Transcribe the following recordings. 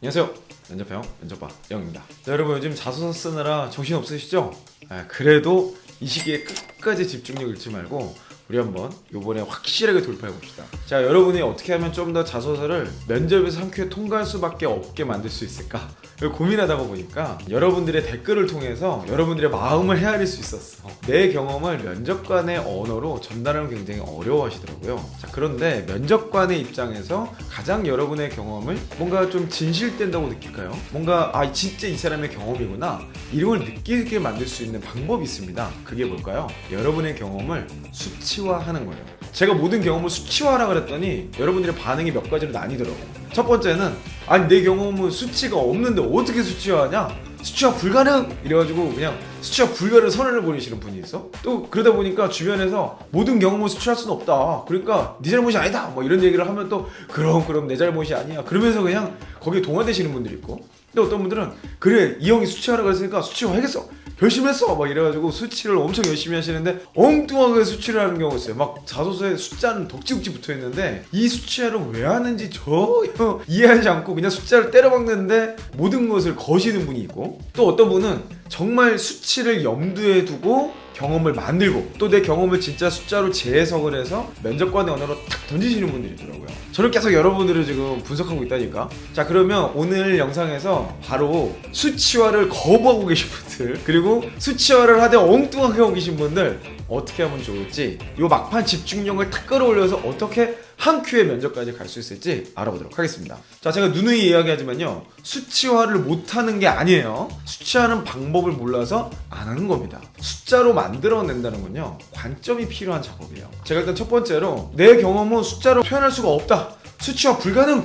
안녕하세요. 면접형 면접봐 영입니다. 여러분 요즘 자소서 쓰느라 정신 없으시죠? 그래도 이 시기에 끝까지 집중력 잃지 말고 우리 한번 요번에 확실하게 돌파해 봅시다. 자, 여러분이 어떻게 하면 좀 더 자소서를 면접에서 한 큐에 통과할 수밖에 없게 만들 수 있을까? 고민하다가 보니까 여러분들의 댓글을 통해서 여러분들의 마음을 헤아릴 수 있었어. 내 경험을 면접관의 언어로 전달하는 굉장히 어려워하시더라고요. 자, 그런데 면접관의 입장에서 가장 여러분의 경험을 뭔가 좀 진실된다고 느낄까요? 뭔가 진짜 이 사람의 경험이구나 이런 걸 느끼게 만들 수 있는 방법이 있습니다. 그게 뭘까요? 여러분의 경험을 수치화하는 거예요. 제가 모든 경험을 수치화하라 그랬더니 여러분들의 반응이 몇 가지로 나뉘더라고요. 첫 번째는 내 경험은 수치가 없는데 어떻게 수치화하냐? 수치화 불가능! 이래가지고 그냥 수치화 불가를 선언을 보내시는 분이 있어. 또 그러다 보니까 주변에서 모든 경험을 수치할 수는 없다. 그러니까 네 잘못이 아니다. 뭐 이런 얘기를 하면 또 그럼 내 잘못이 아니야. 그러면서 그냥 거기에 동화되시는 분들이 있고. 근데 어떤 분들은 그래 이 형이 수치하라고 했으니까 수치화하겠어. 열심히 했어! 막 이래가지고 수치를 엄청 열심히 하시는데 엉뚱하게 수치를 하는 경우가 있어요. 막 자소서에 숫자는 덕지국지 붙어있는데 이 수치화를 왜 하는지 전혀 이해하지 않고 그냥 숫자를 때려박는데 모든 것을 거시는 분이 있고, 또 어떤 분은 정말 수치를 염두에 두고 경험을 만들고 또 내 경험을 진짜 숫자로 재해석을 해서 면접관의 언어로 탁 던지시는 분들이 있더라고요. 저를 계속 여러분들을 지금 분석하고 있다니까. 자, 그러면 오늘 영상에서 바로 수치화를 거부하고 계신 분들, 그리고 수치화를 하되 엉뚱하게 하고 계신 분들 어떻게 하면 좋을지, 이 막판 집중력을 탁 끌어올려서 어떻게 한 큐의 면접까지 갈 수 있을지 알아보도록 하겠습니다. 자, 제가 누누이 이야기하지만요, 수치화를 못하는 게 아니에요. 수치하는 방법을 몰라서 안 하는 겁니다. 숫자로 만들어낸다는 건요, 관점이 필요한 작업이에요. 제가 일단 첫 번째로 내 경험은 숫자로 표현할 수가 없다, 수치화 불가능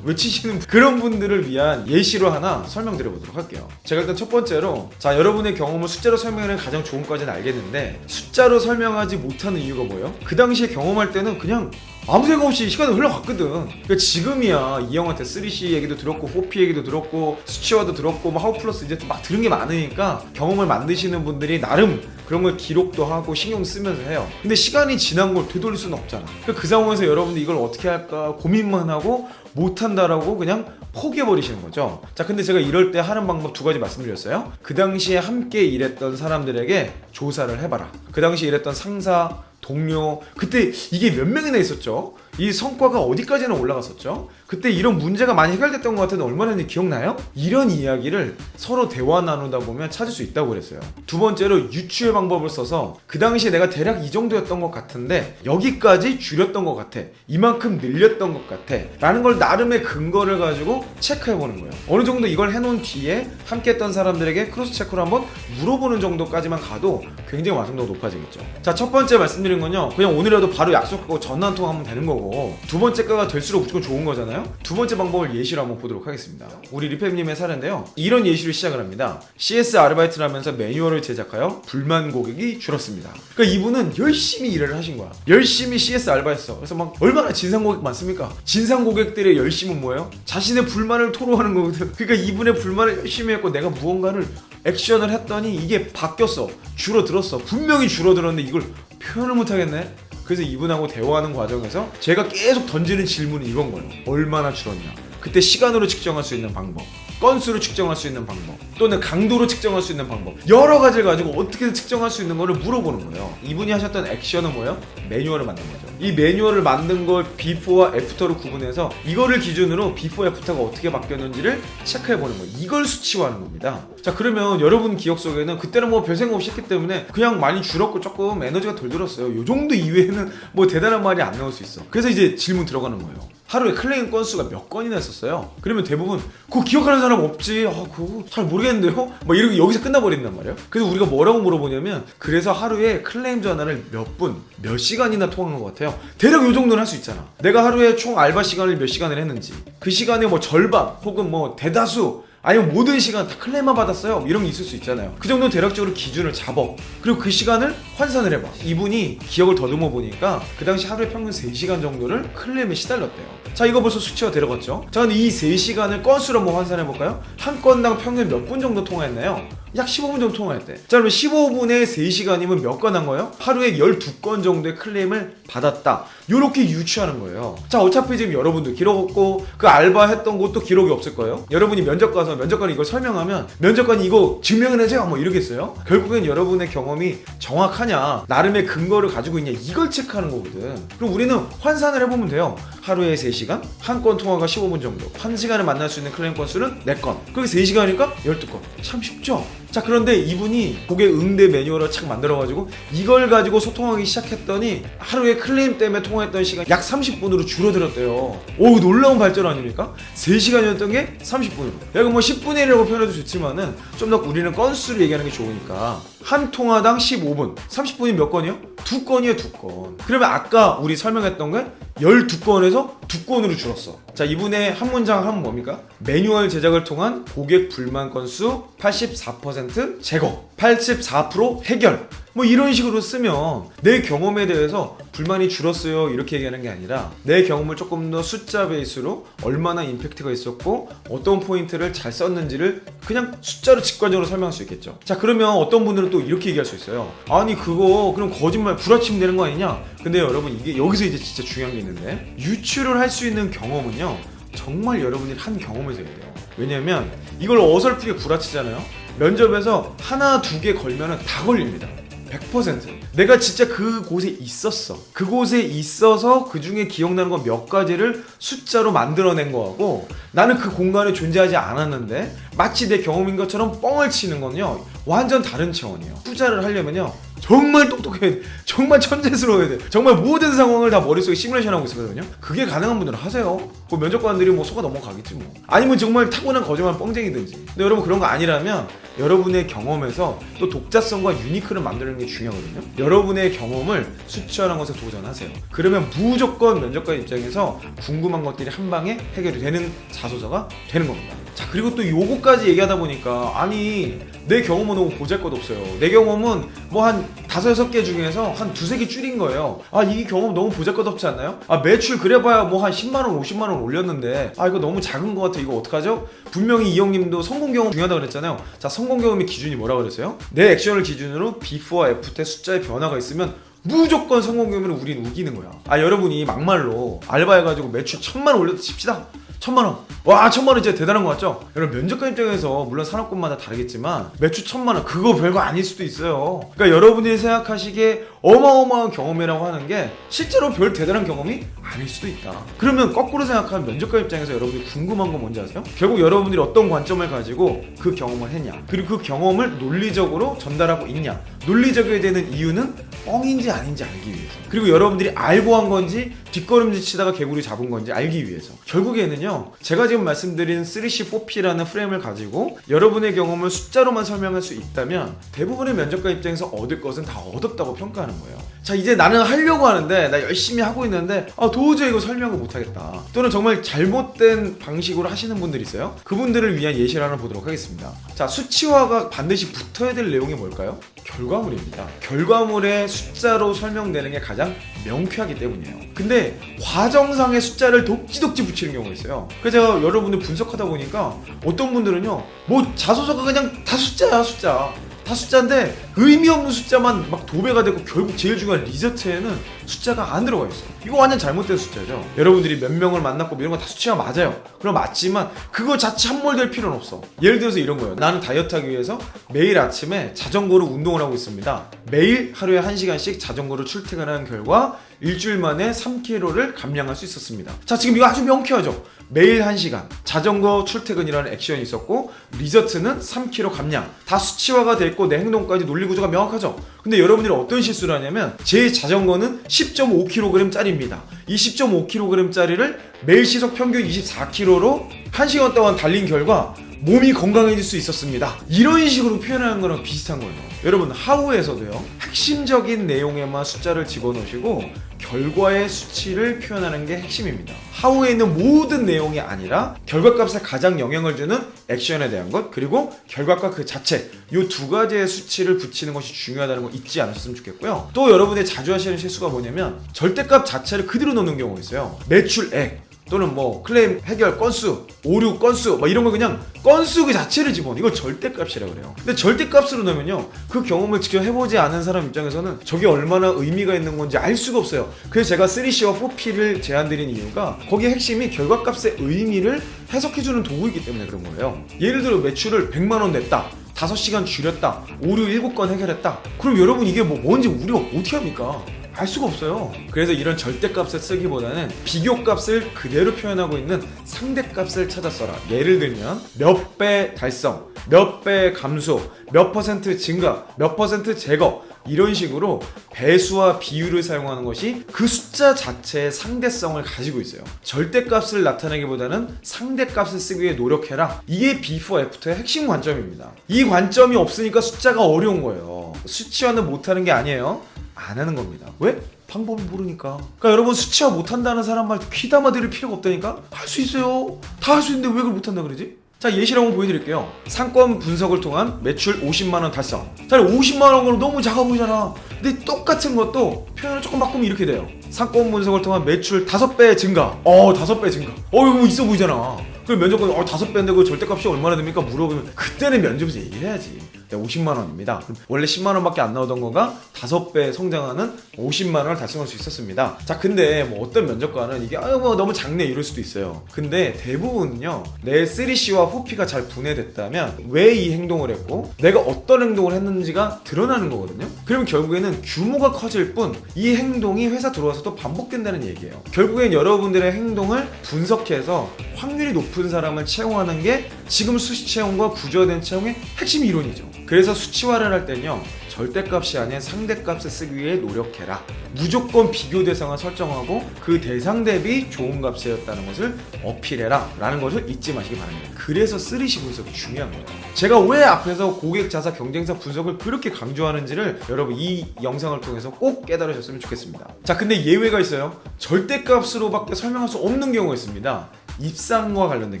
외치시는 그런 분들을 위한 예시로 하나 설명드려보도록 할게요. 제가 일단 첫 번째로, 자, 여러분의 경험을 숫자로 설명하는 가장 좋은 까지는 알겠는데 숫자로 설명하지 못하는 이유가 뭐예요? 그 당시에 경험할 때는 그냥 아무 생각 없이 시간이 흘러갔거든. 그러니까 지금이야 이 형한테 3C 얘기도 들었고 4P 얘기도 들었고 수치화도 들었고 하우 플러스 이제 또 막 들은 게 많으니까 경험을 만드시는 분들이 나름 그런 걸 기록도 하고 신경 쓰면서 해요. 근데 시간이 지난 걸 되돌릴 수는 없잖아. 그러니까 그 상황에서 여러분들 이걸 어떻게 할까 고민만 하고 못한다라고 그냥 포기해버리시는 거죠. 자, 근데 제가 이럴 때 하는 방법 두 가지 말씀드렸어요. 그 당시에 함께 일했던 사람들에게 조사를 해봐라. 그 당시에 일했던 상사, 동료, 그때 이게 몇 명이나 있었죠? 이 성과가 어디까지나 올라갔었죠? 그때 이런 문제가 많이 해결됐던 것 같은데 얼마나 기억나요? 이런 이야기를 서로 대화 나누다 보면 찾을 수 있다고 그랬어요. 두 번째로 유추의 방법을 써서 그 당시에 내가 대략 이 정도였던 것 같은데 여기까지 줄였던 것 같아, 이만큼 늘렸던 것 같아 라는 걸 나름의 근거를 가지고 체크해보는 거예요. 어느 정도 이걸 해놓은 뒤에 함께 했던 사람들에게 크로스 체크를 한번 물어보는 정도까지만 가도 굉장히 완성도가 높아지겠죠. 자, 첫 번째 말씀드린 건요, 그냥 오늘이라도 바로 약속하고 전화 한 통 하면 되는 거고, 두 번째 거가 될수록 무조건 좋은 거잖아요. 두 번째 방법을 예시로 한번 보도록 하겠습니다. 우리 리팸님의 사례인데요, 이런 예시로 시작을 합니다. CS 아르바이트를 하면서 매뉴얼을 제작하여 불만 고객이 줄었습니다. 그러니까 이분은 열심히 일을 하신 거야. 열심히 CS 알바했어. 그래서 막 얼마나 진상 고객 많습니까? 진상 고객들의 열심은 뭐예요? 자신의 불만을 토로하는 거거든. 그러니까 이분의 불만을 열심히 했고 내가 무언가를 액션을 했더니 이게 바뀌었어, 줄어들었어. 분명히 줄어들었는데 이걸 표현을 못하겠네. 그래서 이분하고 대화하는 과정에서 제가 계속 던지는 질문이 이건 거예요. 얼마나 줄었냐? 그때 시간으로 측정할 수 있는 방법, 건수로 측정할 수 있는 방법, 또는 강도로 측정할 수 있는 방법, 여러 가지를 가지고 어떻게든 측정할 수 있는 거를 물어보는 거예요. 이분이 하셨던 액션은 뭐예요? 매뉴얼을 만든 거죠. 이 매뉴얼을 만든 걸 비포와 애프터로 구분해서 이거를 기준으로 비포 애프터가 어떻게 바뀌었는지를 체크해보는 거예요. 이걸 수치화하는 겁니다. 자, 그러면 여러분 기억 속에는 그때는 뭐 별 생각 없이 했기 때문에 그냥 많이 줄었고 조금 에너지가 덜 들었어요, 요 정도 이외에는 뭐 대단한 말이 안 나올 수 있어. 그래서 이제 질문 들어가는 거예요. 하루에 클레임 건수가 몇 건이나 했었어요? 그러면 대부분 그거 기억하는 사람 없지, 그거 잘 모르겠는데요? 막 이러고 여기서 끝나버린단 말이에요. 그래서 우리가 뭐라고 물어보냐면, 그래서 하루에 클레임 전화를 몇 분, 몇 시간이나 통한 것 같아요? 대략 요 정도는 할 수 있잖아. 내가 하루에 총 알바 시간을 몇 시간을 했는지, 그 시간에 뭐 절반 혹은 뭐 대다수 아니면 모든 시간 다 클레임만 받았어요, 이런 게 있을 수 있잖아요. 그 정도는 대략적으로 기준을 잡어. 그리고 그 시간을 환산을 해봐. 이분이 기억을 더듬어 보니까 그 당시 하루에 평균 3시간 정도를 클레임에 시달렸대요. 자, 이거 벌써 수치가 들어갔죠. 자, 근데 이 3시간을 건수로 한번 환산해 볼까요? 한 건당 평균 몇 분 정도 통화했나요? 약 15분 정도 통화했대. 자, 그러면 15분에 3시간이면 몇 건 한 거예요? 하루에 12건 정도의 클레임을 받았다. 요렇게 유추하는 거예요. 자, 어차피 지금 여러분도 기록 없고 그 알바 했던 것도 기록이 없을 거예요. 여러분이 면접 가서 면접관이 이걸 설명하면 면접관이 이거 증명을 해줘요 뭐 이러겠어요? 결국엔 여러분의 경험이 정확하냐, 나름의 근거를 가지고 있냐, 이걸 체크하는 거거든. 그럼 우리는 환산을 해보면 돼요. 하루에 3시간, 한 건 통화가 15분 정도, 1시간에 만날 수 있는 클레임 건수는 4건, 그게 3시간이니까 12건. 참 쉽죠? 자, 그런데 이분이 고객 응대 매뉴얼을 착 만들어가지고 이걸 가지고 소통하기 시작했더니 하루에 클레임 때문에 통화했던 시간 약 30분으로 줄어들었대요. 오, 놀라운 발전 아닙니까? 3시간이었던 게 30분으로. 야, 이거 뭐 10분의 1이라고 표현해도 좋지만은 좀 더 우리는 건수를 얘기하는 게 좋으니까 한 통화당 15분, 30분이 몇 건이요? 2건이에요, 2건. 그러면 아까 우리 설명했던 게 12건에서 2건으로 줄었어. 자, 이분의 한 문장 하면 뭡니까? 매뉴얼 제작을 통한 고객 불만 건수 84% 제거, 84% 해결. 뭐 이런 식으로 쓰면 내 경험에 대해서 불만이 줄었어요 이렇게 얘기하는 게 아니라 내 경험을 조금 더 숫자 베이스로 얼마나 임팩트가 있었고 어떤 포인트를 잘 썼는지를 그냥 숫자로 직관적으로 설명할 수 있겠죠. 자, 그러면 어떤 분들은 또 이렇게 얘기할 수 있어요. 아니 그거 그럼 거짓말 구라치면 되는 거 아니냐. 근데 여러분 이게 여기서 이제 진짜 중요한 게 있는데, 유추를 할 수 있는 경험은요 정말 여러분이 한 경험에서 해야 돼요. 왜냐면 이걸 어설프게 구라치잖아요. 면접에서 하나 두 개 걸면은 다 걸립니다. 100%. 내가 진짜 그곳에 있었어. 그곳에 있어서 그 중에 기억나는 거 몇 가지를 숫자로 만들어낸 거하고, 나는 그 공간에 존재하지 않았는데 마치 내 경험인 것처럼 뻥을 치는 건요 완전 다른 차원이에요. 투자를 하려면요 정말 똑똑해야 돼. 정말 천재스러워야 돼. 정말 모든 상황을 다 머릿속에 시뮬레이션하고 있거든요. 그게 가능한 분들은 하세요. 뭐 면접관들이 뭐 속아 넘어가겠지 뭐. 아니면 정말 타고난 거짓말 뻥쟁이든지. 근데 여러분 그런 거 아니라면 여러분의 경험에서 또 독자성과 유니크를 만드는 게 중요하거든요. 여러분의 경험을 수치화하는 것에 도전하세요. 그러면 무조건 면접관 입장에서 궁금한 것들이 한 방에 해결이 되는 자소서가 되는 겁니다. 자, 그리고 또 요거까지 얘기하다 보니까 아니 내 경험은 너무 보잘것없어요. 내 경험은 뭐 한 5-6개 중에서 한 2-3개 줄인 거예요. 아, 이 경험 너무 보잘것없지 않나요? 아, 매출 그래봐야 뭐 한 10만원 50만원 올렸는데 아 이거 너무 작은 것 같아. 이거 어떡하죠? 분명히 이 형님도 성공 경험 중요하다고 그랬잖아요. 자, 성공 경험의 기준이 뭐라고 그랬어요? 내 액션을 기준으로 비포와 애프터 때 숫자의 변화가 있으면 무조건 성공 경험으로 우린 우기는 거야. 아, 여러분이 막말로 알바해가지고 매출 1000만원 올렸다 칩시다. 1000만원. 와, 1000만원 진짜 대단한 거 같죠? 여러분 면접관 입장에서 물론 산업군마다 다르겠지만 매출 1000만원 그거 별거 아닐 수도 있어요. 그러니까 여러분이 생각하시기에 어마어마한 경험이라고 하는 게 실제로 별 대단한 경험이 아닐 수도 있다. 그러면 거꾸로 생각하면 면접관 입장에서 여러분이 궁금한 건 뭔지 아세요? 결국 여러분들이 어떤 관점을 가지고 그 경험을 했냐, 그리고 그 경험을 논리적으로 전달하고 있냐. 논리적이어야 되는 이유는 뻥인지 아닌지 알기 위해서, 그리고 여러분들이 알고 한 건지 뒷걸음질 치다가 개구리 잡은 건지 알기 위해서. 결국에는요 제가 지금 말씀드린 3C, 4P라는 프레임을 가지고 여러분의 경험을 숫자로만 설명할 수 있다면 대부분의 면접관 입장에서 얻을 것은 다 얻었다고 평가하는 거예요. 자, 이제 나는 하려고 하는데 나 열심히 하고 있는데 도저히 이거 설명을 못하겠다, 또는 정말 잘못된 방식으로 하시는 분들이 있어요. 그분들을 위한 예시를 하나 보도록 하겠습니다. 자, 수치화가 반드시 붙어야 될 내용이 뭘까요? 결과물입니다. 결과물의 숫자로 설명되는 게 가장 명쾌하기 때문이에요. 근데 과정상의 숫자를 독지독지 붙이는 경우가 있어요. 그래서 제가 여러분들 분석하다 보니까 어떤 분들은요 뭐 자소서가 그냥 다 숫자야, 숫자 다 숫자인데 의미 없는 숫자만 막 도배가 되고 결국 제일 중요한 리저트에는 숫자가 안 들어가 있어요. 이거 완전 잘못된 숫자죠. 여러분들이 몇 명을 만났고 이런 거 다 수치가 맞아요. 그럼 맞지만 그거 자체 함몰될 필요는 없어. 예를 들어서 이런 거예요. 나는 다이어트 하기 위해서 매일 아침에 자전거로 운동을 하고 있습니다. 매일 하루에 1시간씩 자전거로 출퇴근하는 결과 일주일 만에 3kg를 감량할 수 있었습니다. 자, 지금 이거 아주 명쾌하죠. 매일 1시간 자전거 출퇴근이라는 액션이 있었고 리저트는 3kg 감량. 다 수치화가 돼 있고 내 행동까지 논리 구조가 명확하죠. 근데 여러분들이 어떤 실수를 하냐면 제 자전거는 10.5kg 짜리입니다. 이 10.5kg 짜리를 매일 시속 평균 24km로 1시간 동안 달린 결과 몸이 건강해질 수 있었습니다. 이런 식으로 표현하는 거랑 비슷한 거예요. 여러분 하우에서도요 핵심적인 내용에만 숫자를 집어넣으시고 결과의 수치를 표현하는 게 핵심입니다. 하우에 있는 모든 내용이 아니라 결과값에 가장 영향을 주는 액션에 대한 것, 그리고 결과값 그 자체, 이 두 가지의 수치를 붙이는 것이 중요하다는 거 잊지 않으셨으면 좋겠고요. 또 여러분이 자주 하시는 실수가 뭐냐면 절대값 자체를 그대로 넣는 경우가 있어요. 매출액, 또는 뭐 클레임 해결 건수, 오류 건수 막 이런 거 그냥 건수 그 자체를 집어넣어. 이걸 절대값이라 그래요. 근데 절대값으로 넣으면요, 그 경험을 직접 해보지 않은 사람 입장에서는 저게 얼마나 의미가 있는 건지 알 수가 없어요. 그래서 제가 3C와 4P를 제안드린 이유가 거기에 핵심이 결과값의 의미를 해석해주는 도구이기 때문에 그런 거예요. 예를 들어 매출을 100만 원 냈다, 5시간 줄였다, 오류 7건 해결했다. 그럼 여러분 이게 뭔지 우리가 어떻게 합니까? 알 수가 없어요. 그래서 이런 절대값을 쓰기보다는 비교값을 그대로 표현하고 있는 상대값을 찾아 써라. 예를 들면 몇 배 달성, 몇 배 감소, 몇 퍼센트 증가, 몇 퍼센트 제거, 이런 식으로 배수와 비율을 사용하는 것이 그 숫자 자체의 상대성을 가지고 있어요. 절대값을 나타내기보다는 상대값을 쓰기 위해 노력해라. 이게 비포 애프터의 핵심 관점입니다. 이 관점이 없으니까 숫자가 어려운 거예요. 수치화는 못하는 게 아니에요, 안 하는 겁니다. 왜? 방법을 모르니까. 그러니까 여러분, 수치화 못한다는 사람 말 귀담아 들을 필요가 없다니까. 할 수 있어요. 다 할 수 있는데 왜 그걸 못한다 그러지? 자, 예시를 한번 보여드릴게요. 상권 분석을 통한 매출 50만원 달성. 자, 50만원 너무 작아 보이잖아. 근데 똑같은 것도 표현을 조금 바꾸면 이렇게 돼요. 상권 분석을 통한 매출 5배 증가. 5배 증가. 이거 뭐 있어 보이잖아. 그럼 면접관 5배인데 그 절대값이 얼마나 됩니까? 물어보면 그때는 면접에서 얘기를 해야지. 50만원입니다. 원래 10만원밖에 안 나오던 거가 5배 성장하는 50만원을 달성할 수 있었습니다. 자, 근데 뭐 어떤 면접관은 이게 뭐 너무 작네 이럴 수도 있어요. 근데 대부분은요, 내 3C와 4P가 잘 분해됐다면 왜 이 행동을 했고 내가 어떤 행동을 했는지가 드러나는 거거든요. 그러면 결국에는 규모가 커질 뿐 이 행동이 회사 들어와서도 반복된다는 얘기예요. 결국엔 여러분들의 행동을 분석해서 확률이 높은 사람을 채용하는 게 지금 수시 채용과 구조화된 채용의 핵심 이론이죠. 그래서 수치화를 할 때는요, 절대값이 아닌 상대값을 쓰기 위해 노력해라. 무조건 비교 대상을 설정하고 그 대상 대비 좋은 값이었다는 것을 어필해라 라는 것을 잊지 마시기 바랍니다. 그래서 3C 분석이 중요한 거예요. 제가 왜 앞에서 고객 자사 경쟁사 분석을 그렇게 강조하는지를 여러분 이 영상을 통해서 꼭 깨달으셨으면 좋겠습니다. 자, 근데 예외가 있어요. 절대값으로밖에 설명할 수 없는 경우가 있습니다. 입상과 관련된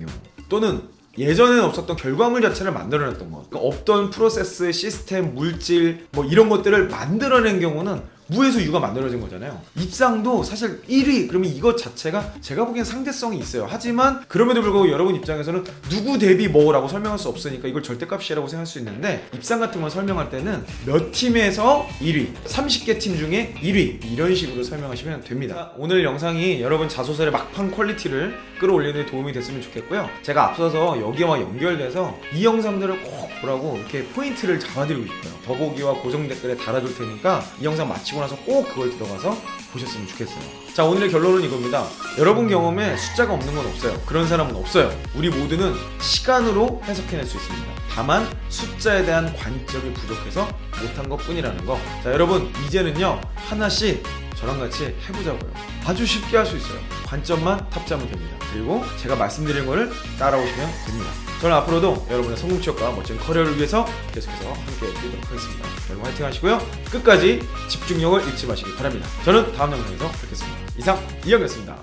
경우, 또는 예전에는 없었던 결과물 자체를 만들어냈던 것, 그러니까 없던 프로세스, 시스템, 물질 뭐 이런 것들을 만들어낸 경우는 무에서 유가 만들어진 거잖아요. 입상도 사실 1위 그러면 이것 자체가 제가 보기엔 상대성이 있어요. 하지만 그럼에도 불구하고 여러분 입장에서는 누구 대비 뭐라고 설명할 수 없으니까 이걸 절대값이라고 생각할 수 있는데, 입상 같은 걸 설명할 때는 몇 팀에서 1위, 30개 팀 중에 1위 이런 식으로 설명하시면 됩니다. 오늘 영상이 여러분 자소서의 막판 퀄리티를 끌어올리는 데 도움이 됐으면 좋겠고요. 제가 앞서서 여기와 연결돼서 이 영상들을 꼭 보라고 이렇게 포인트를 잡아드리고 싶어요. 더보기와 고정 댓글에 달아둘 테니까 이 영상 마치고 나서 꼭 그걸 들어가서 보셨으면 좋겠어요. 자, 오늘의 결론은 이겁니다. 여러분 경험에 숫자가 없는 건 없어요. 그런 사람은 없어요. 우리 모두는 시간으로 해석해낼 수 있습니다. 다만 숫자에 대한 관점이 부족해서 못한 것 뿐이라는 거. 자, 여러분 이제는요, 하나씩 저랑 같이 해보자고요. 아주 쉽게 할 수 있어요. 관점만 탑재하면 됩니다. 그리고 제가 말씀드린 거를 따라오시면 됩니다. 저는 앞으로도 여러분의 성공 취업과 멋진 커리어를 위해서 계속해서 함께 뛰도록 하겠습니다. 여러분 화이팅 하시고요. 끝까지 집중력을 잃지 마시기 바랍니다. 저는 다음 영상에서 뵙겠습니다. 이상 이영이었습니다.